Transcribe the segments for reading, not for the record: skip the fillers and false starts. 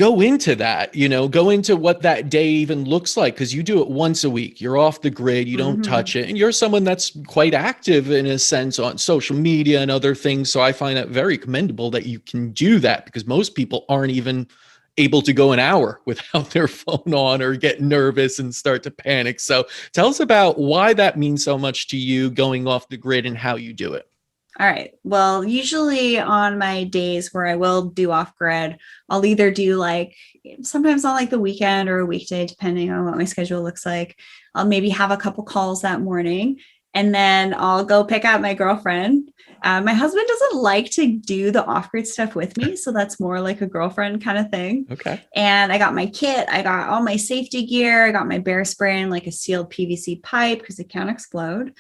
go into that, go into what that day even looks like, because you do it once a week. You're off the grid, you don't Hmm. touch it. And you're someone that's quite active in a sense on social media and other things. So I find it very commendable that you can do that, because most people aren't even able to go an hour without their phone on or get nervous and start to panic. So tell us about why that means so much to you, going off the grid, and how you do it. All right. Well, usually on my days where I will do off grid, I'll either do like sometimes on like the weekend or a weekday, depending on what my schedule looks like. I'll maybe have a couple calls that morning and then I'll go pick up my girlfriend. My husband doesn't like to do the off grid stuff with me. So that's more like a girlfriend kind of thing. Okay. And I got my kit, I got all my safety gear, I got my bear spray and like a sealed PVC pipe because it can't explode.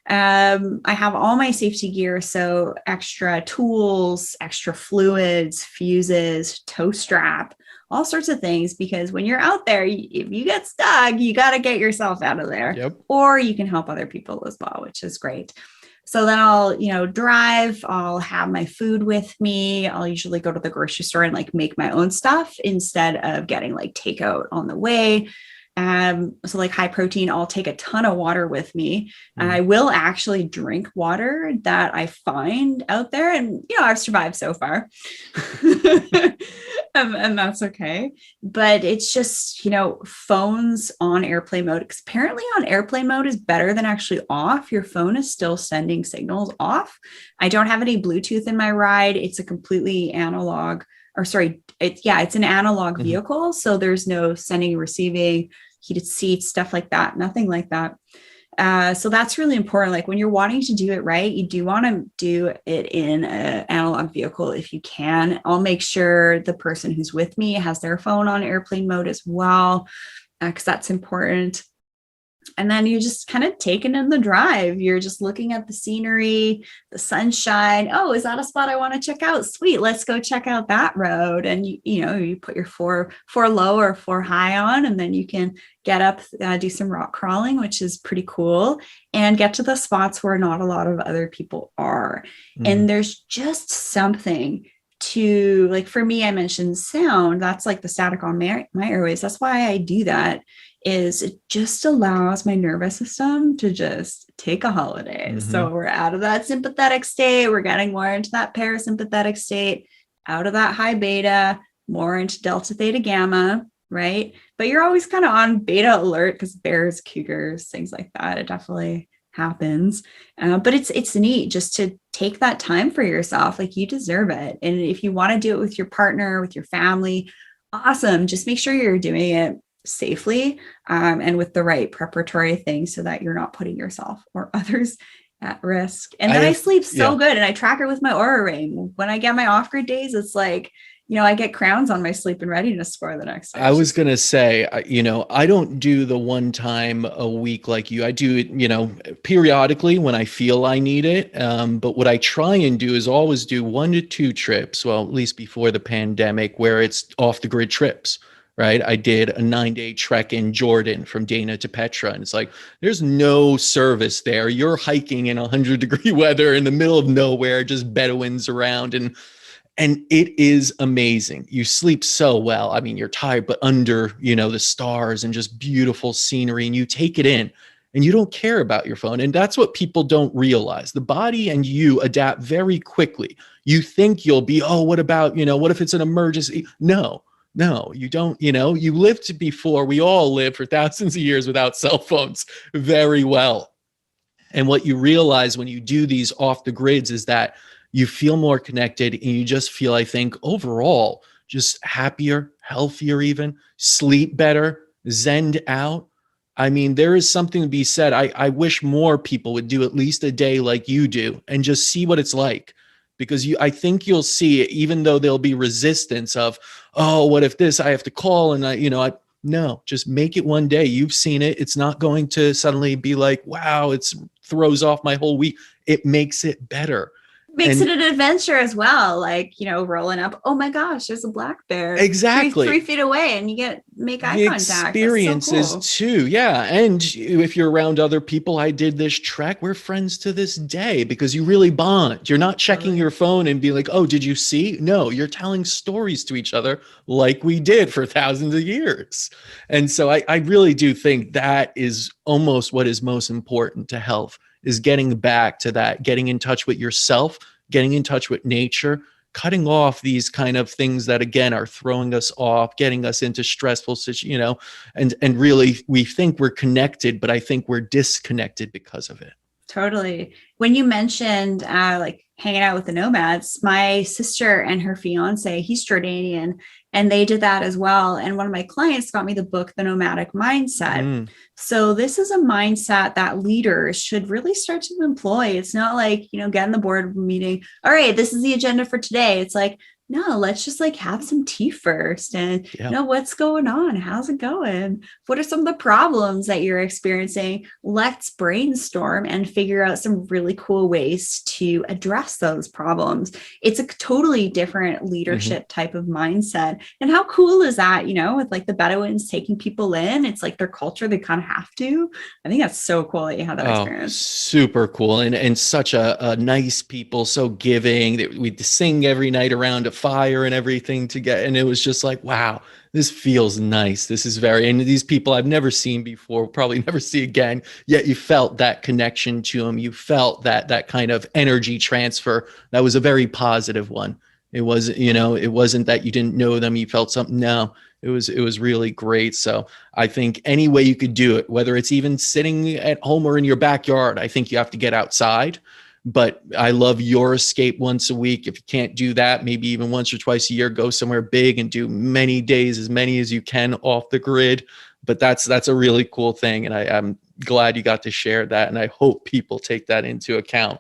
I have all my safety gear, so extra tools, extra fluids, fuses, tow strap, all sorts of things. Because when you're out there, if you get stuck, you got to get yourself out of there, Yep. or you can help other people as well, which is great. So then I'll, drive, I'll have my food with me. I'll usually go to the grocery store and like make my own stuff instead of getting like takeout on the way. So like high protein, I'll take a ton of water with me. I will actually drink water that I find out there. And, I've survived so far. And that's okay. But it's just, phones on airplane mode. Because apparently on airplane mode is better than actually off. Your phone is still sending signals off. I don't have any Bluetooth in my ride. It's a completely analog, or sorry, it's an analog vehicle. So there's no sending and receiving, heated seats, stuff like that, nothing like that. So that's really important. Like when you're wanting to do it right, you do want to do it in an analog vehicle if you can. I'll make sure the person who's with me has their phone on airplane mode as well, because that's important. And then you just kind of taking in the drive. You're just looking at the scenery, the sunshine. Oh, is that a spot I want to check out? Sweet, let's go check out that road. And you put your four low or four high on, and then you can get up, do some rock crawling, which is pretty cool, and get to the spots where not a lot of other people are. And there's just something to, like, for me, I mentioned sound. That's like the static on my airways. That's why I do that. Is it just allows my nervous system to just take a holiday. So we're out of that sympathetic state. We're getting more into that parasympathetic state, out of that high beta, more into delta theta gamma, right? But you're always kind of on beta alert because bears, cougars, things like that. It definitely happens. But it's neat just to take that time for yourself. Like, you deserve it. And if you want to do it with your partner, with your family, awesome. Just make sure you're doing it safely and with the right preparatory things so that you're not putting yourself or others at risk. And then I sleep so good, and I track it with my Aura Ring. When I get my off-grid days, it's like, I get crowns on my sleep and readiness score the next day. I was going to say, I don't do the one time a week like you. I do it, periodically when I feel I need it. But what I try and do is always do 1 to 2 trips. Well, at least before the pandemic, where it's off the grid trips. Right. I did a 9-day trek in Jordan from Dana to Petra. And it's like, there's no service there. You're hiking in 100-degree weather in the middle of nowhere, just Bedouins around. And it is amazing. You sleep so well. I mean, you're tired, but under, the stars and just beautiful scenery, and you take it in and you don't care about your phone. And that's what people don't realize. The body and you adapt very quickly. You think you'll be, oh, what about, what if it's an emergency? No, you don't. You lived before. We all lived for thousands of years without cell phones very well. And what you realize when you do these off the grids is that you feel more connected, and you just feel, I think, overall, just happier, healthier, even sleep better, zened out. I mean, there is something to be said. I wish more people would do at least a day like you do and just see what it's like. Because I think you'll see it, even though there'll be resistance of, oh, what if this, I have to call, and no, just make it one day. You've seen it. It's not going to suddenly be like, wow, it throws off my whole week. It makes it better. Makes it an adventure as well. Like, rolling up, oh my gosh, there's a black bear three Exactly. feet away and you make eye The contact. That's so experiences cool. too. Yeah. And if you're around other people, I did this trek, we're friends to this day because you really bond. You're not checking Totally. your phone and be like, oh, did you see? No, you're telling stories to each other like we did for thousands of years. And so I really do think that is almost what is most important to health, is getting back to that, getting in touch with yourself, getting in touch with nature, cutting off these kind of things that again are throwing us off, getting us into stressful situations, and really we think we're connected, but I think we're disconnected because of it. Totally. When you mentioned like hanging out with the nomads, my sister and her fiance, he's Jordanian, and they did that as well. And one of my clients got me the book, The Nomadic Mindset. Mm, So this is a mindset that leaders should really start to employ. It's not like, get in the board meeting. All right, this is the agenda for today. It's like, no, let's just like have some tea first and yeah. what's going on? How's it going? What are some of the problems that you're experiencing? Let's brainstorm and figure out some really cool ways to address those problems. It's a totally different Mhm. leadership type of mindset. And how cool is that, with like the Bedouins taking people in? It's like their culture, they kind of have to. I think that's so cool that you had that Oh, experience. super cool. And such a nice people, so giving. We'd sing every night around a fire and everything together. And it was just like, wow, this feels nice. This is and these people I've never seen before, probably never see again. Yet you felt that connection to them. You felt that kind of energy transfer. That was a very positive one. It was, it wasn't that you didn't know them, you felt something. No, it was really great. So I think any way you could do it, whether it's even sitting at home or in your backyard, I think you have to get outside. But I love your escape once a week. If you can't do that, maybe even once or twice a year, go somewhere big and do many days, as many as you can off the grid. But that's a really cool thing. And I'm glad you got to share that. And I hope people take that into account.